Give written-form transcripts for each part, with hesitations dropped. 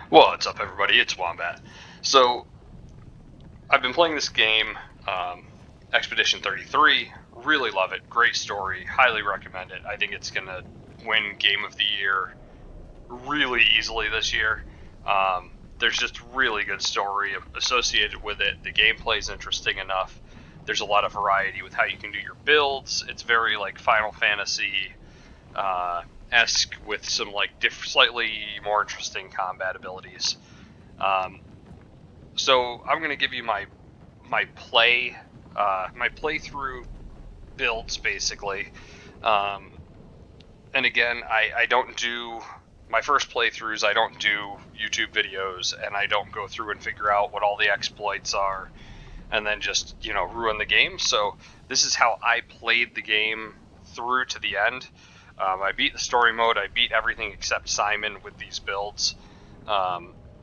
What's up, everybody? It's Wombat. So, I've been playing this game, Expedition 33. Really love it. Great story. Highly recommend it. I think it's going to win Game of the Year really easily this year. There's just really good story associated with it. The gameplay is interesting enough. There's a lot of variety with how you can do your builds. It's very like Final Fantasy esque with some like slightly more interesting combat abilities. Um, so I'm gonna give you my playthrough builds basically. Um, and again, I don't do my first playthroughs. I don't do YouTube videos, and I don't go through and figure out what all the exploits are, and then just ruin the game. So this is how I played the game through to the end. I beat the story mode. I beat everything except Simon with these builds.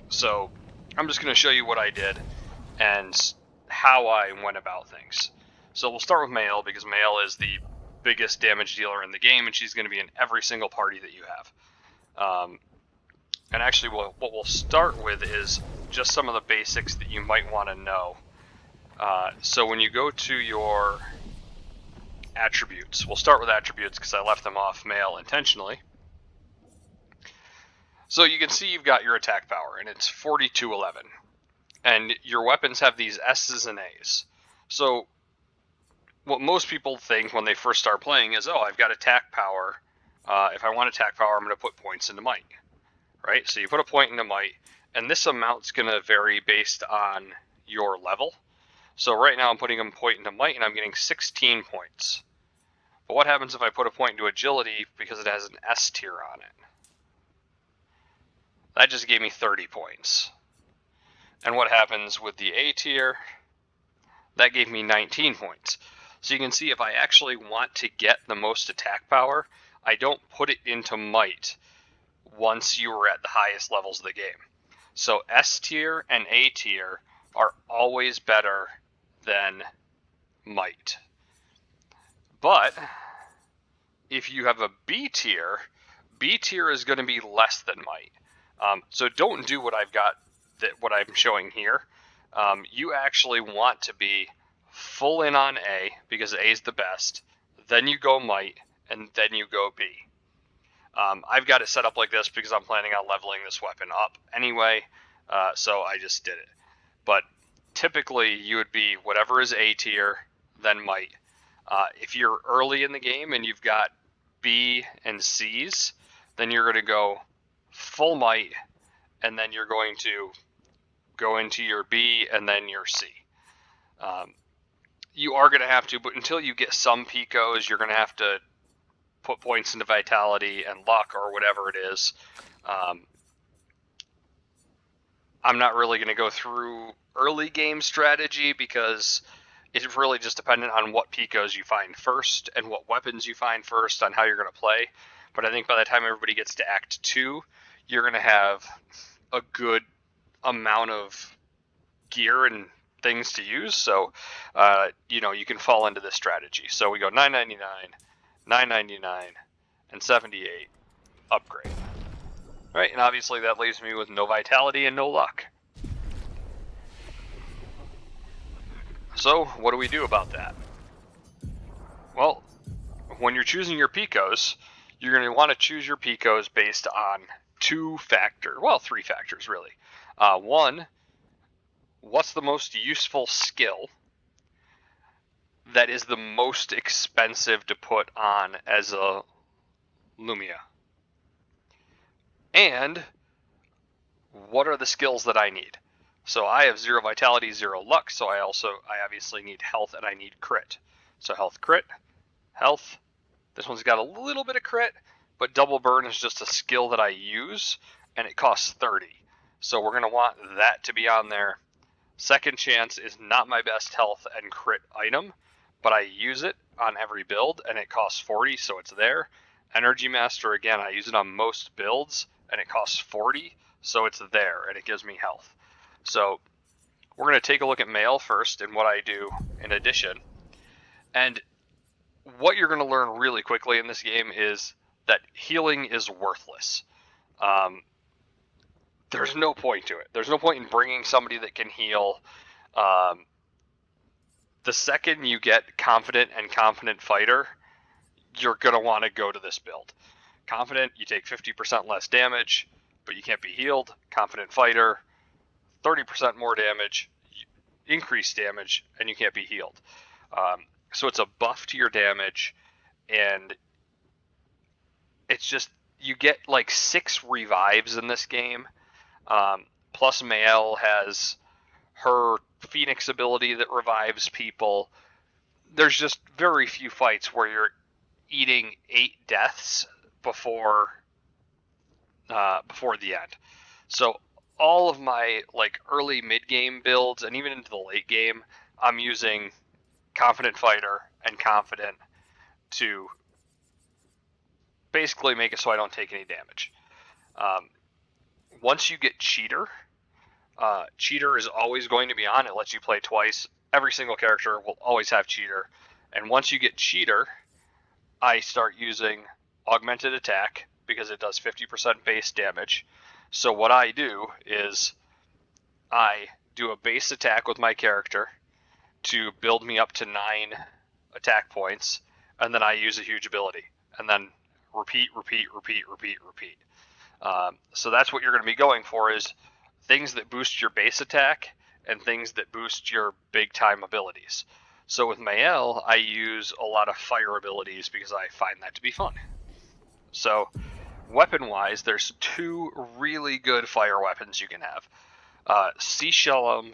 So I'm just going to show you what I did and how I went about things. So we'll start with Maelle because Maelle is the biggest damage dealer in the game, and she's going to be in every single party that you have. And actually, what we'll start with is just some of the basics that you might want to know. So when you go to your attributes, we'll start with attributes because I left them off Maelle intentionally. So you can see you've got your attack power, and it's 4211. And your weapons have these S's and A's. So what most people think when they first start playing is, oh, I've got attack power. If I want attack power, I'm going to put points into might, right? So you put a point into might, and this amount's going to vary based on your level. So right now I'm putting a point into might, and I'm getting 16 points. But what happens if I put a point into agility because it has an S tier on it? That just gave me 30 points. And what happens with the A tier? That gave me 19 points. So you can see if I actually want to get the most attack power, I don't put it into might once you are at the highest levels of the game. So S tier and A tier are always better than might. But if you have a B tier is going to be less than might. So don't do what what I'm showing here. You actually want to be full in on A because A is the best. Then you go might, and then you go B. I've got it set up like this because I'm planning on leveling this weapon up anyway, so I just did it. But typically you would be whatever is A tier, then might. If you're early in the game and you've got B and C's, then you're going to go full might, and then you're going to go into your B and then your C. You are going to have to, but until you get some picos, you're going to have to put points into vitality and luck or whatever it is. I'm not really going to go through early game strategy because it's really just dependent on what picos you find first and what weapons you find first on how you're going to play. But I think by the time everybody gets to Act 2, you're going to have a good amount of gear and things to use. So, you can fall into this strategy. So we go 999, 999, and 78, upgrade. All right, and obviously that leaves me with no vitality and no luck. So what do we do about that? Well, when you're choosing your picos, you're going to want to choose your picos based on three factors really. One, what's the most useful skill that is the most expensive to put on as a Lumia? And what are the skills that I need? So I have 0 vitality, 0 luck, so I obviously need health and I need crit. So health, crit, health. This one's got a little bit of crit, but double burn is just a skill that I use, and it costs 30. So we're going to want that to be on there. Second chance is not my best health and crit item, but I use it on every build, and it costs 40, so it's there. Energy Master, again, I use it on most builds, and it costs 40, so it's there, and it gives me health. So we're going to take a look at Maelle first and what I do in addition. And what you're going to learn really quickly in this game is that healing is worthless. there's no point to it. There's no point in bringing somebody that can heal. The second you get Confident and Confident Fighter, you're going to want to go to this build. Confident, you take 50% less damage, but you can't be healed. Confident Fighter, 30% more damage, increased damage, and you can't be healed. So it's a buff to your damage, and it's just, you get like 6 revives in this game. Plus Maelle has her Phoenix ability that revives people. There's just very few fights where you're eating 8 deaths before the end. So all of my like early mid-game builds and even into the late game, I'm using Confident Fighter and Confident to basically make it so I don't take any damage. Once you get Cheater, Cheater is always going to be on. It lets you play twice. Every single character will always have Cheater. And once you get Cheater, I start using Augmented Attack because it does 50% base damage. So what I do is I do a base attack with my character to build me up to 9 attack points, and then I use a huge ability, and then repeat. So that's what you're going to be going for, is things that boost your base attack and things that boost your big time abilities. So with Maelle, I use a lot of fire abilities because I find that to be fun. So weapon-wise, there's 2 really good fire weapons you can have. Sciel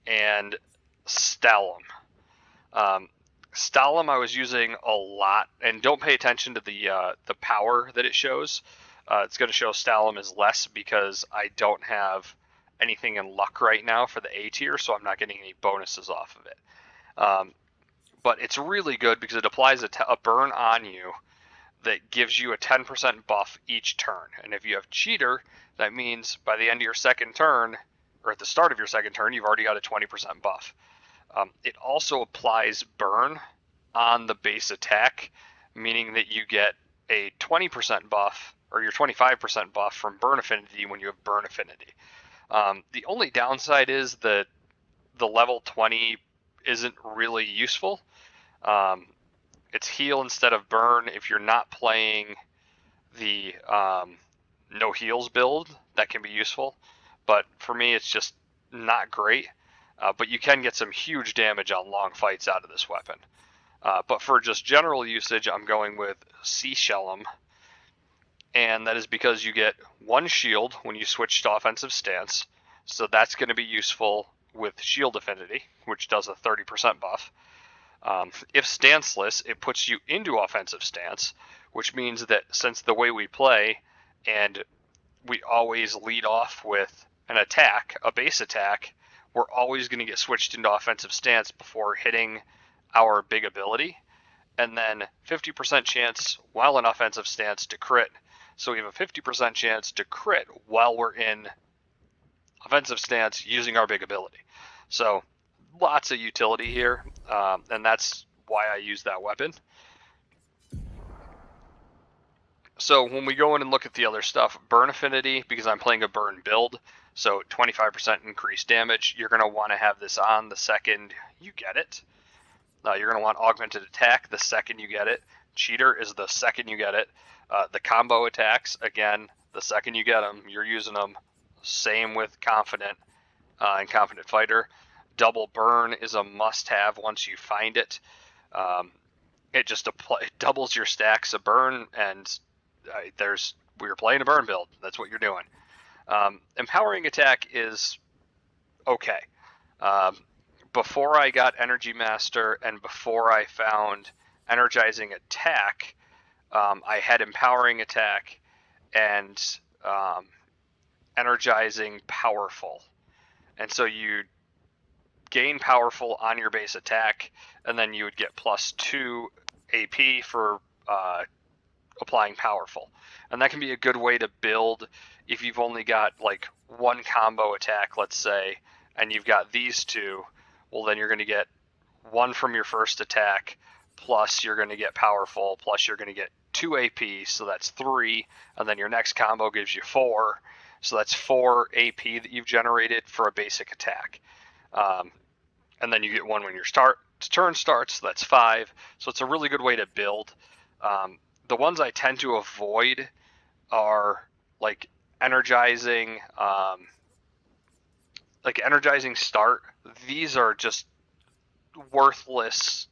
and Stalum. Stalum I was using a lot, and don't pay attention to the power that it shows. It's going to show Stalum is less because I don't have anything in luck right now for the A tier, so I'm not getting any bonuses off of it. But it's really good because it applies a burn on you that gives you a 10% buff each turn. And if you have Cheater, that means by the end of your second turn, or at the start of your second turn, you've already got a 20% buff. It also applies burn on the base attack, meaning that you get a 20% buff, or your 25% buff from burn affinity when you have burn affinity. The only downside is that the level 20 isn't really useful. It's heal instead of burn. If you're not playing the no heals build, that can be useful. But for me, it's just not great. But you can get some huge damage on long fights out of this weapon. But for just general usage, I'm going with Sciel, and that is because you get 1 shield when you switch to offensive stance. So that's going to be useful with shield affinity, which does a 30% buff. If stanceless, it puts you into offensive stance, which means that since the way we play, and we always lead off with an attack, a base attack, we're always going to get switched into offensive stance before hitting our big ability, and then 50% chance while in offensive stance to crit. So we have a 50% chance to crit while we're in offensive stance using our big ability. So lots of utility here, and that's why I use that weapon. So when we go in and look at the other stuff, burn affinity, because I'm playing a burn build, so 25% increased damage, you're going to want to have this on the second you get it. You're going to want augmented attack the second you get it. Cheater is the second you get it. The combo attacks, again, the second you get them, you're using them. Same with Confident and Confident Fighter. Double burn is a must-have once you find it. It just it doubles your stacks of burn, and we're playing a burn build. That's what you're doing. Empowering attack is okay. Before I got Energy Master and before I found Energizing Attack, I had Empowering Attack and Energizing Powerful. And so you gain Powerful on your base attack, and then you would get +2 AP for applying Powerful. And that can be a good way to build if you've only got like 1 combo attack, let's say, and you've got these 2. Well, then you're going to get 1 from your first attack, plus you're going to get Powerful, plus you're going to get 2 AP, so that's 3, and then your next combo gives you 4. So that's 4 AP that you've generated for a basic attack. And then you get 1 when your turn starts, that's 5. So it's a really good way to build. The ones I tend to avoid are like energizing start. These are just worthless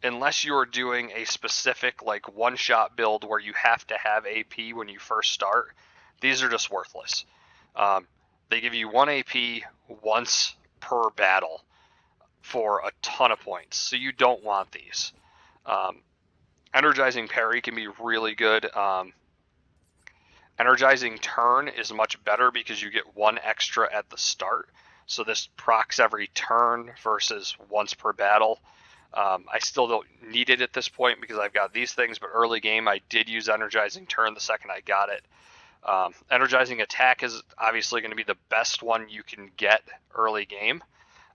unless you're doing a specific like one-shot build where you have to have AP when you first start. These are just worthless. They give you 1 AP once per battle for a ton of points, so you don't want these. Energizing parry can be really good. Energizing turn is much better because you get 1 extra at the start. So this procs every turn versus once per battle. I still don't need it at this point because I've got these things, but early game I did use Energizing Turn the second I got it. Energizing Attack is obviously going to be the best one you can get early game,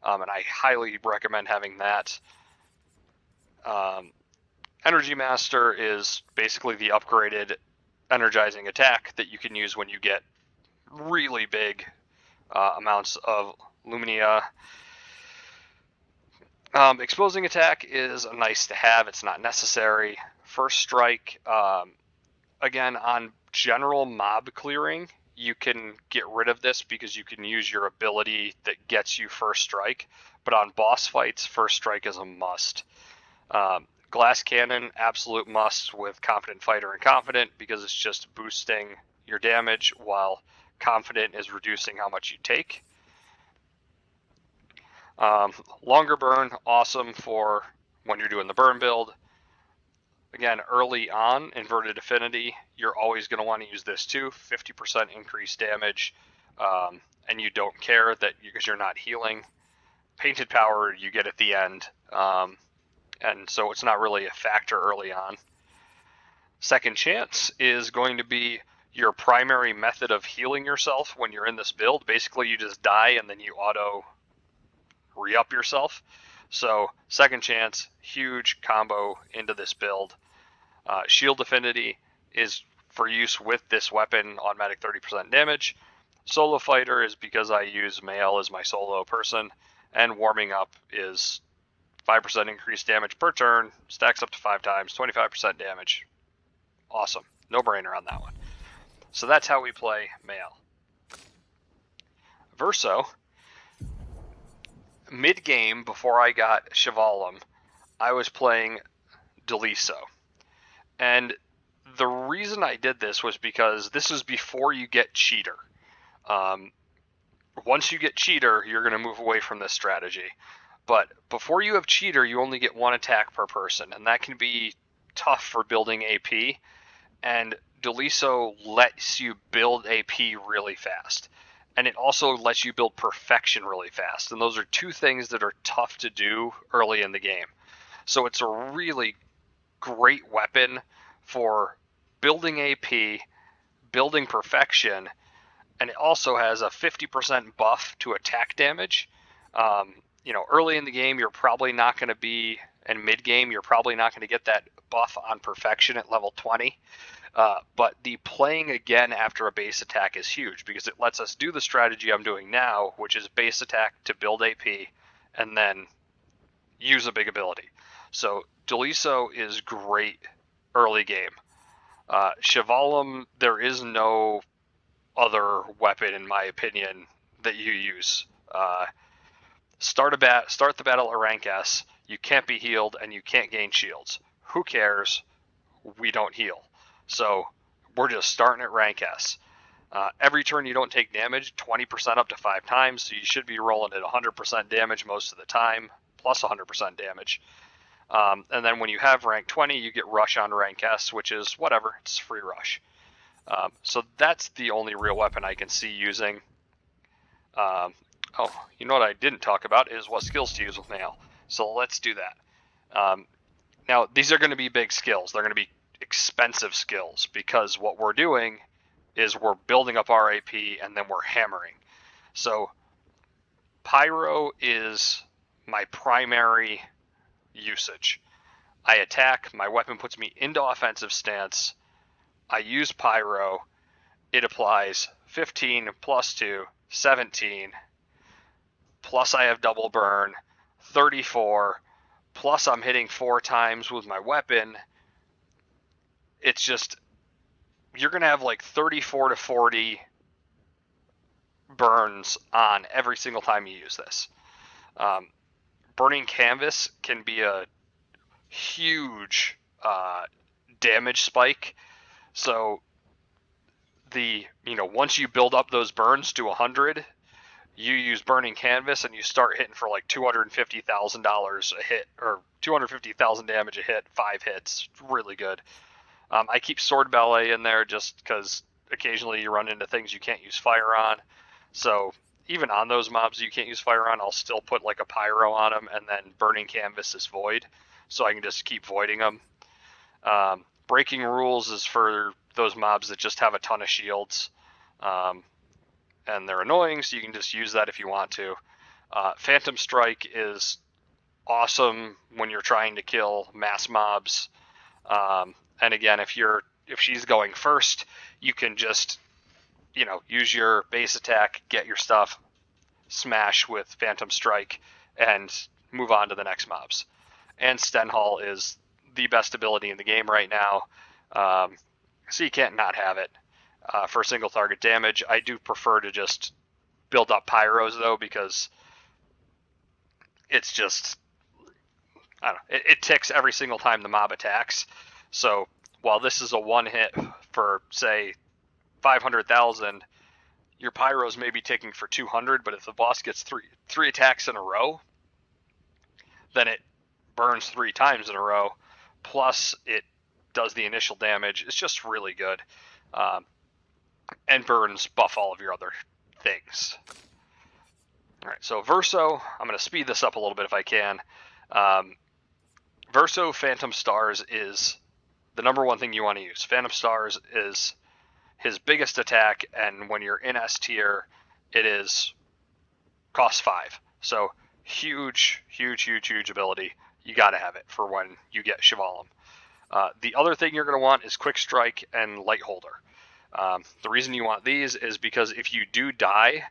and I highly recommend having that. Energy Master is basically the upgraded Energizing Attack that you can use when you get really big amounts of Lumina. Exposing Attack is nice to have. It's not necessary. First Strike, again, on general mob clearing, you can get rid of this because you can use your ability that gets you First Strike. But on boss fights, First Strike is a must. Glass Cannon, absolute must with Confident Fighter and Confident because it's just boosting your damage while Confident is reducing how much you take. Longer burn, awesome for when you're doing the burn build. Again, early on, Inverted Affinity, you're always going to want to use this too. 50% increased damage, and you don't care that because you're not healing. Painted Power you get at the end, and so it's not really a factor early on. Second Chance is going to be your primary method of healing yourself when you're in this build. Basically, you just die and then you auto re-up yourself. So Second Chance, huge combo into this build. Shield Affinity is for use with this weapon, automatic 30% damage. Solo Fighter is because I use Maelle as my solo person, and Warming Up is 5% increased damage per turn, stacks up to 5 times, 25% damage. Awesome. No brainer on that one. So that's how we play Maelle. Verso, mid-game, before I got Chevalum, I was playing Deliso. And the reason I did this was because this is before you get Cheater. Once you get Cheater, you're going to move away from this strategy. But before you have Cheater, you only get 1 attack per person, and that can be tough for building AP. And Deliso lets you build AP really fast. And it also lets you build Perfection really fast. And those are 2 things that are tough to do early in the game. So it's a really great weapon for building AP, building Perfection, and it also has a 50% buff to attack damage. Early in the game, you're probably not going to be, and mid-game, you're probably not going to get that buff on Perfection at level 20. But the playing again after a base attack is huge because it lets us do the strategy I'm doing now, which is base attack to build AP and then use a big ability. So Deliso is great early game. Chevalum, there is no other weapon, in my opinion, that you use. Start the battle at rank S. You can't be healed and you can't gain shields. Who cares? We don't heal. So we're just starting at rank S. Every turn you don't take damage, 20% up to 5 times, so you should be rolling at 100% damage most of the time, plus 100% damage. And then when you have rank 20, you get rush on rank S, which is whatever, it's free rush. So that's the only real weapon I can see using. You know what I didn't talk about is what skills to use with Maelle. So let's do that. Now, these are going to be big skills. They're going to be expensive skills because what we're doing is we're building up our AP and then we're hammering. So Pyro is my primary usage. I attack, my weapon puts me into offensive stance, I use Pyro, it applies 15 plus 2, 17, plus I have double burn, 34, plus I'm hitting 4 times with my weapon. It's just, you're going to have like 34 to 40 burns on every single time you use this. Burning Canvas can be a huge damage spike. So once you build up those burns to 100, you use Burning Canvas and you start hitting for like $250,000 a hit, or 250,000 damage a hit, 5 hits. Really good. I keep Sword Ballet in there just because occasionally you run into things you can't use fire on. So even on those mobs you can't use fire on, I'll still put like a pyro on them, and then Burning Canvas is void, so I can just keep voiding them. Breaking Rules is for those mobs that just have a ton of shields, and they're annoying, so you can just use that if you want to. Phantom Strike is awesome when you're trying to kill mass mobs. And again, if she's going first, you can just use your base attack, get your stuff, smash with Phantom Strike, and move on to the next mobs. And Stenhall is the best ability in the game right now, so you can't not have it for single target damage. I do prefer to just build up pyros though, because it's just, I don't know, it ticks every single time the mob attacks. So while this is a one hit for say 500,000, your pyros may be ticking for 200, but if the boss gets three attacks in a row, then it burns 3 times in a row, plus it does the initial damage. It's just really good. And burns buff all of your other things. All right, so Verso, I'm going to speed this up a little bit if I can. Verso Phantom Stars is the number one thing you want to use. Phantom Stars is his biggest attack, and when you're in S tier, it is cost 5. So huge ability. You got to have it for when you get Shivalem. The other thing you're going to want is Quick Strike and Light Holder. The reason you want these is because if you do die,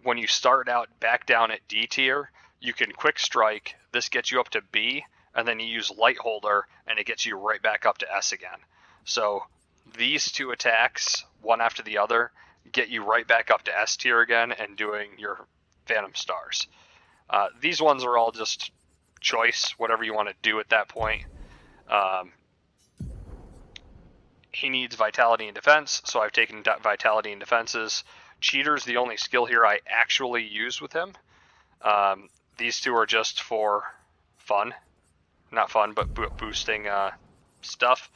when you start out back down at D tier, you can Quick Strike. This gets you up to B, and then you use Light Holder, and it gets you right back up to S again. So these 2 attacks, one after the other, get you right back up to S tier again and doing your Phantom Stars. These ones are all just choice, whatever you want to do at that point. He needs Vitality and Defense, so I've taken Vitality and Defenses. Cheater's the only skill here I actually use with him. These 2 are just for fun. Not fun, but boosting stuff.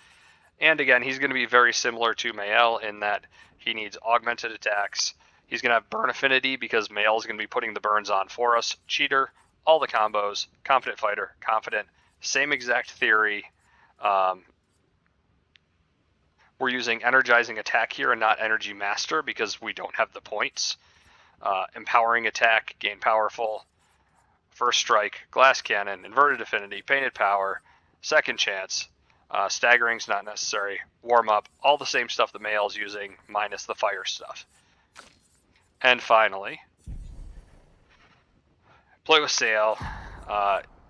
And again, he's going to be very similar to Maelle in that he needs augmented attacks. He's going to have burn affinity because Maelle is going to be putting the burns on for us. Cheater, all the combos, Confident Fighter, Confident, same exact theory. We're using Energizing Attack here and not Energy Master because we don't have the points. Empowering Attack, Gain Powerful, First Strike, Glass Cannon, Inverted Affinity, Painted Power, Second Chance. Staggering's not necessary. Warm Up, all the same stuff that Maelle's using, minus the fire stuff. And finally, play with Sciel.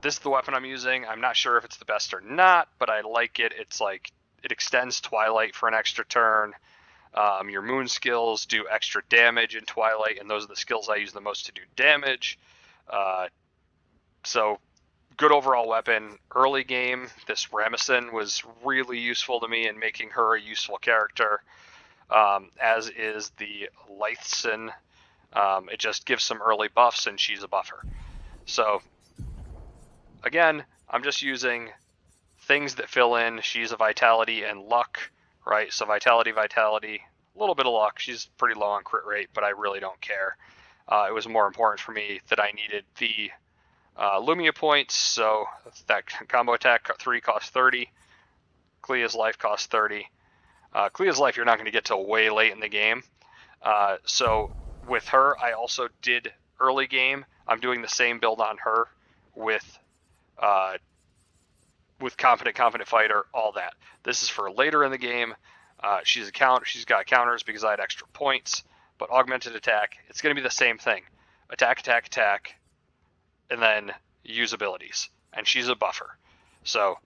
This is the weapon I'm using. I'm not sure if it's the best or not, but I like it. It's like, it extends Twilight for an extra turn. Your moon skills do extra damage in Twilight, and those are the skills I use the most to do damage. So good overall weapon. Early game, this Ramison was really useful to me in making her a useful character, as is the Lythson. It just gives some early buffs, and she's a buffer. So again, I'm just using things that fill in. She's a Vitality and Luck, right? So Vitality, a little bit of Luck. She's pretty low on crit rate, but I really don't care. It was more important for me that I needed the Lumia points, so that combo attack 3 costs 30. Clea's life costs 30. Clea's life you're not going to get till way late in the game. So with her, I also did early game. I'm doing the same build on her with Confident Fighter, all that. This is for later in the game. She's got counters because I had extra points, but augmented attack, it's going to be the same thing. Attack, attack, attack, and then use abilities. And she's a buffer. So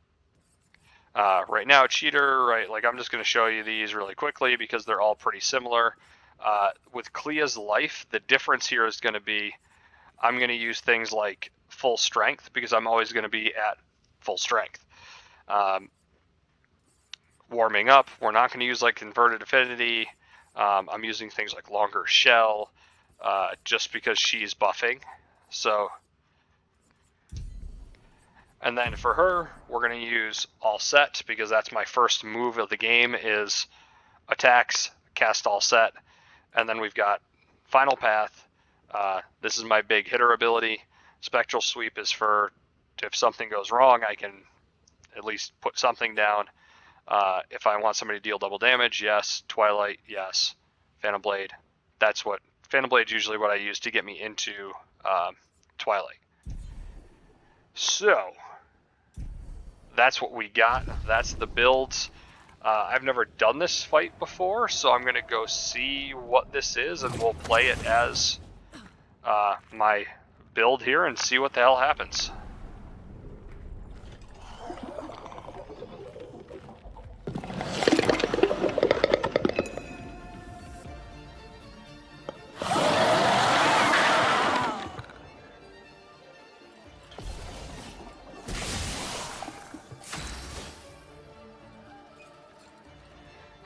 right now, cheater, right? Like I'm just going to show you these really quickly because they're all pretty similar. With Clea's life, the difference here is going to be I'm going to use things like full strength because I'm always going to be at full strength. Warming up, we're not going to use like converted affinity. I'm using things like longer shell just because she's buffing. So, and then for her, we're going to use all set because that's my first move of the game is attacks, cast all set, and then we've got final path. This is my big hitter ability. Spectral sweep is for if something goes wrong, I can at least put something down. If I want somebody to deal double damage, yes. Twilight, yes. Phantom Blade, Phantom Blade is usually what I use to get me into Twilight. So, that's what we got. That's the builds. I've never done this fight before, so I'm going to go see what this is, and we'll play it as my build here and see what the hell happens.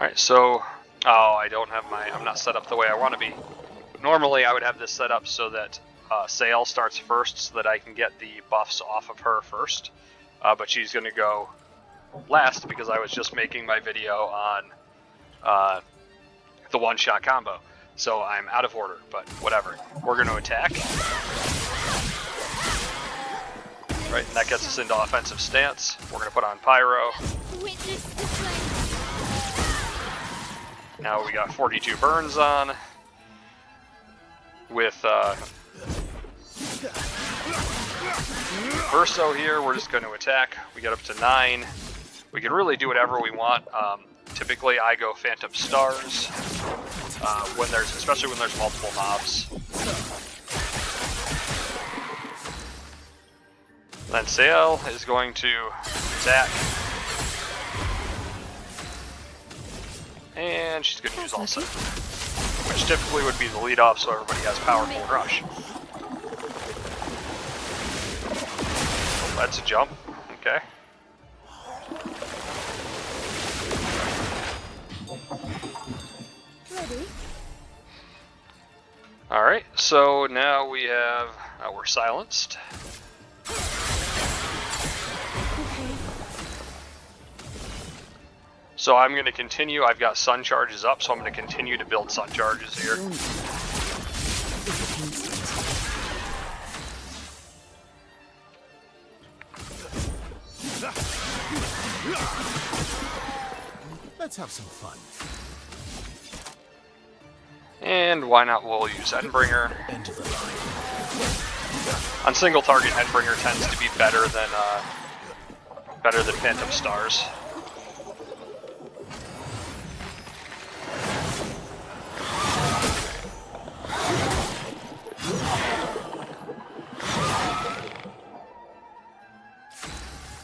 Alright, so, I don't have I'm not set up the way I want to be. Normally I would have this set up so that Sciel starts first so that I can get the buffs off of her first, but she's going to go last because I was just making my video on the one-shot combo. So I'm out of order, but whatever. We're going to attack. Right, and that gets us into offensive stance. We're going to put on Pyro. Now we got 42 burns on. With Verso here, we're just going to attack. We get up to 9. We can really do whatever we want. Typically, I go Phantom Stars especially when there's multiple mobs. Then Sciel is going to attack. And she's going to use also, which typically would be the lead off so everybody has powerful rush. Oh, that's a jump. Okay. Ready? Alright, so now we have... we're silenced. So I'm going to continue. I've got sun charges up, so I'm going to continue to build sun charges here. Let's have some fun. And why not, we'll use Endbringer. On single target, Endbringer tends to be better than Phantom Stars.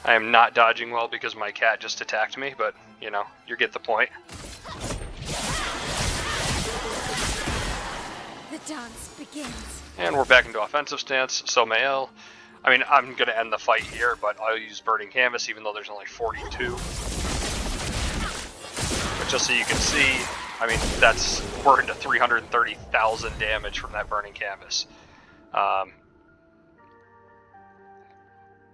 I am not dodging well because my cat just attacked me, but, you know, you get the point. The dance begins. And we're back into offensive stance, so Maelle, I mean, I'm going to end the fight here, but I'll use Burning Canvas even though there's only 42. But just so you can see, I mean, we're into 330,000 damage from that Burning Canvas.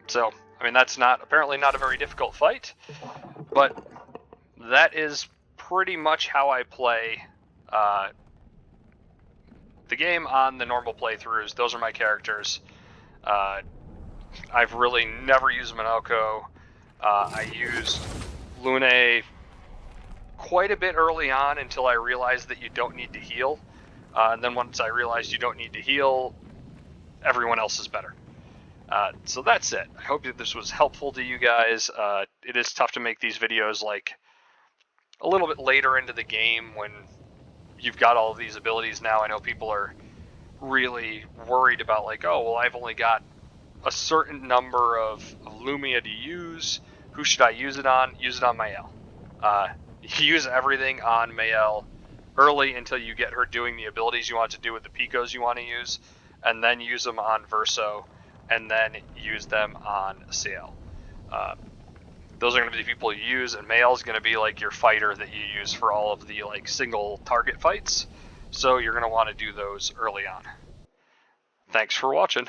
So, I mean, that's apparently not a very difficult fight, but that is pretty much how I play the game on the normal playthroughs. Those are my characters. I've really never used Minoko. I used Lune quite a bit early on until I realized that you don't need to heal. And then once I realized you don't need to heal, everyone else is better. So that's it. I hope that this was helpful to you guys. It is tough to make these videos like a little bit later into the game when you've got all of these abilities now. I know people are really worried about like, oh, well, I've only got a certain number of Lumia to use. Who should I use it on? Use it on Maelle. Use everything on Maelle early until you get her doing the abilities you want to do with the Picos you want to use, and then use them on Verso, and then use them on Sciel. Those are going to be the people you use, and Maelle's going to be like your fighter that you use for all of the like single target fights. So you're going to want to do those early on. Thanks for watching.